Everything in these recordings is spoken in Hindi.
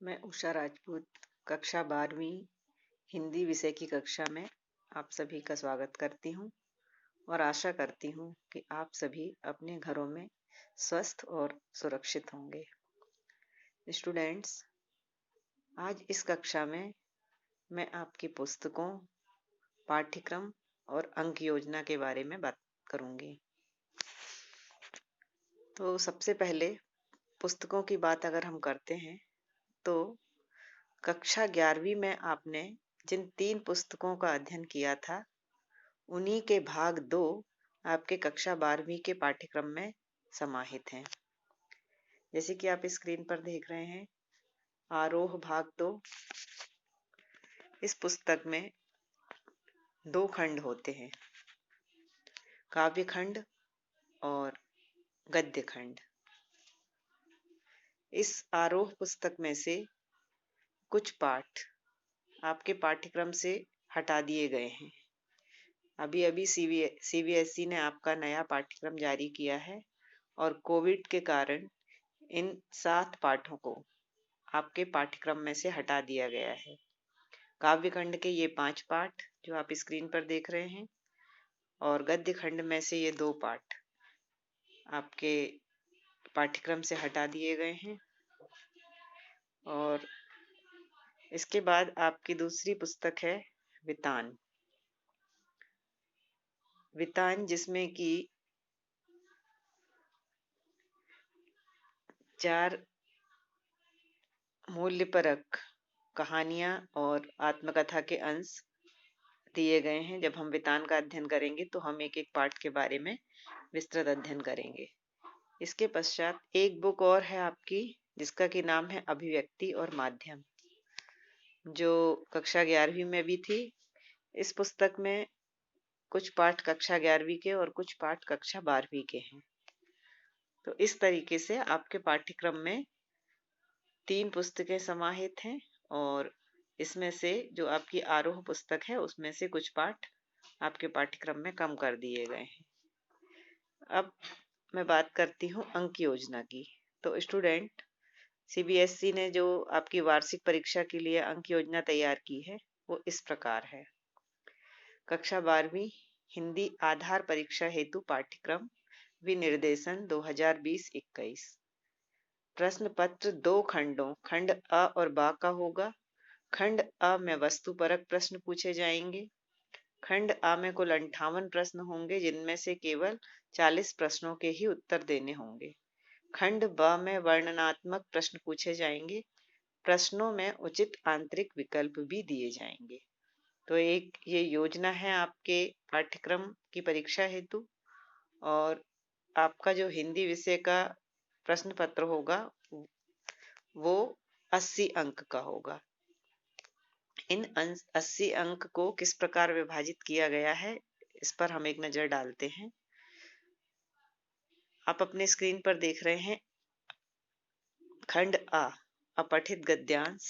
मैं उषा राजपूत कक्षा 12वीं हिंदी विषय की कक्षा में आप सभी का स्वागत करती हूँ और आशा करती हूँ कि आप सभी अपने घरों में स्वस्थ और सुरक्षित होंगे। स्टूडेंट्स, आज इस कक्षा में मैं आपकी पुस्तकों, पाठ्यक्रम और अंक योजना के बारे में बात करूँगी। तो सबसे पहले पुस्तकों की बात अगर हम करते हैं तो कक्षा 11वीं में आपने जिन 3 पुस्तकों का अध्ययन किया था, उन्हीं के भाग 2 आपके कक्षा 12वीं के पाठ्यक्रम में समाहित हैं। जैसे कि आप स्क्रीन पर देख रहे हैं, आरोह भाग 2। इस पुस्तक में 2 खंड होते हैं, काव्य खंड और गद्य खंड। इस आरोह पुस्तक में से कुछ पाठ आपके पाठ्यक्रम से हटा दिए गए हैं। अभी सीबीएसई ने आपका नया पाठ्यक्रम जारी किया है और कोविड के कारण इन 7 पाठों को आपके पाठ्यक्रम में से हटा दिया गया है। काव्य खंड के ये 5 पाठ जो आप स्क्रीन पर देख रहे हैं और गद्य खंड में से ये 2 पाठ आपके पाठ्यक्रम से हटा दिए गए हैं। और इसके बाद आपकी दूसरी पुस्तक है वितान, जिसमें कि 4 मूल्यपरक कहानियां और आत्मकथा के अंश दिए गए हैं। जब हम वितान का अध्ययन करेंगे तो हम एक एक पाठ के बारे में विस्तृत अध्ययन करेंगे। इसके पश्चात एक बुक और है आपकी, जिसका कि नाम है अभिव्यक्ति और माध्यम, जो कक्षा 11वीं में भी थी। इस पुस्तक में कुछ पाठ कक्षा 11वीं के और कुछ पाठ कक्षा 12वीं के हैं। तो इस तरीके से आपके पाठ्यक्रम में 3 पुस्तकें समाहित हैं और इसमें से जो आपकी आरोह पुस्तक है उसमें से कुछ पाठ आपके पाठ्यक्रम में कम कर दिए गए हैं। अब मैं बात करती हूँ अंक योजना की। तो स्टूडेंट, सीबीएसई ने जो आपकी वार्षिक परीक्षा के लिए अंक योजना तैयार की है वो इस प्रकार है। कक्षा 12वीं हिंदी आधार परीक्षा हेतु पाठ्यक्रम विनिर्देशन 2020-21। प्रश्न पत्र 2 खंडों, खंड अ और ब का होगा। खंड अ में वस्तुपरक प्रश्न पूछे जाएंगे। खंड अ में कुल 58 प्रश्न होंगे, जिनमें से केवल 40 प्रश्नों के ही उत्तर देने होंगे। खंड ब में वर्णनात्मक प्रश्न पूछे जाएंगे। प्रश्नों में उचित आंतरिक विकल्प भी दिए जाएंगे। तो एक ये योजना है आपके पाठ्यक्रम की परीक्षा हेतु। और आपका जो हिंदी विषय का प्रश्न पत्र होगा वो 80 अंक का होगा। इन 80 अंक को किस प्रकार विभाजित किया गया है, इस पर हम एक नजर डालते हैं। आप अपने स्क्रीन पर देख रहे हैं खंड आ, अपठित गद्यांश।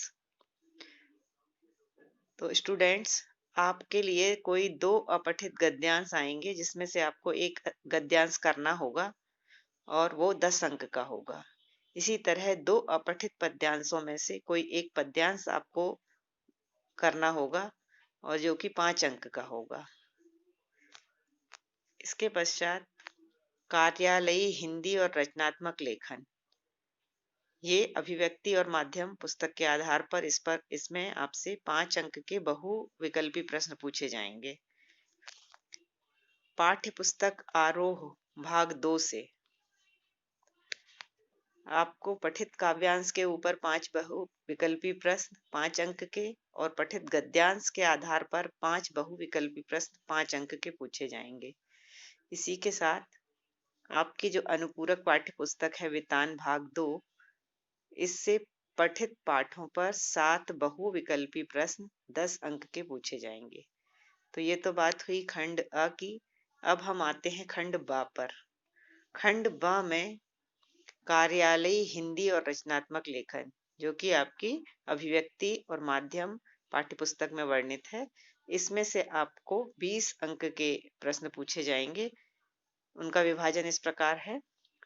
तो स्टूडेंट्स, आपके लिए कोई 2 अपठित गद्यांश आएंगे, जिसमें से आपको एक गद्यांश करना होगा और वो 10 अंक का होगा। इसी तरह 2 अपठित पद्यांशों में से कोई एक पद्यांश आपको करना होगा और जो कि 5 अंक का होगा। इसके पश्चात कार्यालयी हिंदी और रचनात्मक लेखन, ये अभिव्यक्ति और माध्यम पुस्तक के आधार पर इसमें आपसे 5 अंक के बहुविकल्पी प्रश्न पूछे जाएंगे। पाठ्य पुस्तक आरोह भाग 2 से आपको पठित काव्यांश के ऊपर 5 बहुविकल्पी प्रश्न 5 अंक के और पठित गद्यांश के आधार पर 5 बहुविकल्पी प्रश्न 5 अंक के पूछे जाएंगे। इसी के साथ आपकी जो अनुपूरक पाठ्य पुस्तक है वितान भाग 2, इससे पठित पाठों पर 7 बहुविकल्पी प्रश्न 10 अंक के पूछे जाएंगे। तो ये तो बात हुई खंड अ की। अब हम आते हैं खंड ब पर। खंड ब में कार्यालयी हिंदी और रचनात्मक लेखन, जो कि आपकी अभिव्यक्ति और माध्यम पाठ्यपुस्तक में वर्णित है, इसमें से आपको 20 अंक के प्रश्न पूछे जाएंगे। उनका विभाजन इस प्रकार है।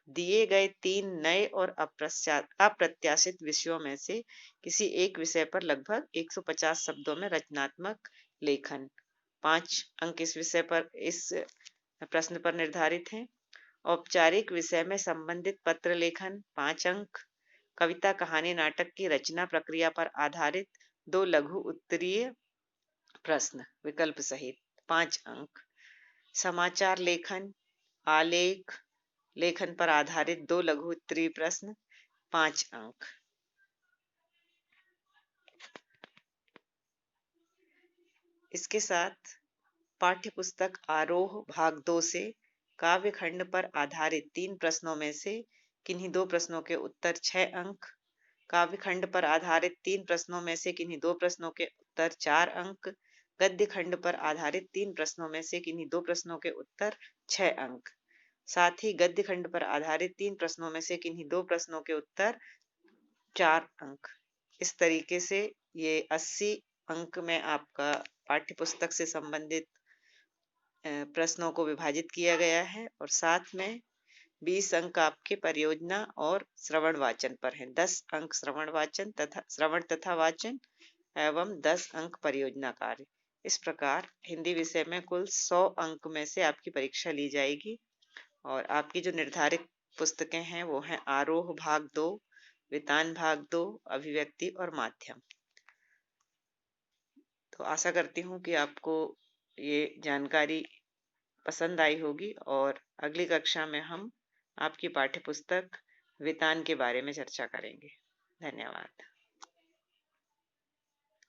दिए गए 3 नए और अप्रत्याशित विषयों में से किसी एक विषय पर लगभग 150 शब्दों में रचनात्मक लेखन। 5 अंक इस प्रश्न पर निर्धारित हैं। औपचारिक विषय में संबंधित पत्र लेखन 5 अंक। कविता, कहानी, नाटक की रचना प्रक्रिया पर आधारित 2 लघु उत्तरीय प्रश्न विकल्प सहित 5 अंक। समाचार लेखन, आलेख लेखन पर आधारित 2 लघु उत्तरीय प्रश्न 5 अंक। इसके साथ पाठ्य पुस्तक आरोह भाग 2 से काव्य खंड पर आधारित 3 प्रश्नों में से किन्हीं 2 प्रश्नों के उत्तर 6 अंक, काव्य खंड पर आधारित 3 प्रश्नों में से किन्हीं 2 प्रश्नों के उत्तर 4 अंक, गद्य खंड पर आधारित 3 प्रश्नों में से किन्हीं 2 प्रश्नों के उत्तर 6 अंक। साथ ही गद्य खंड पर आधारित 3 प्रश्नों में से किन्हीं 2 प्रश्नों के उत्तर 4 अंक। इस तरीके से ये 80 अंक में आपका पाठ्य पुस्तक से संबंधित प्रश्नों को विभाजित किया गया है और साथ में 20 अंक आपके परियोजना और श्रवण वाचन पर हैं। 10 अंक श्रवण तथा वाचन एवं 10 अंक परियोजना कार्य। इस प्रकार हिंदी विषय में कुल 100 अंक में से आपकी परीक्षा ली जाएगी और आपकी जो निर्धारित पुस्तकें हैं वो हैं आरोह भाग 2, वितान भाग 2, अभिव्यक्ति और माध्यम। तो आशा करती हूँ कि आपको ये जानकारी पसंद आई होगी और अगली कक्षा में हम आपकी पाठ्य पुस्तक वितान के बारे में चर्चा करेंगे। धन्यवाद।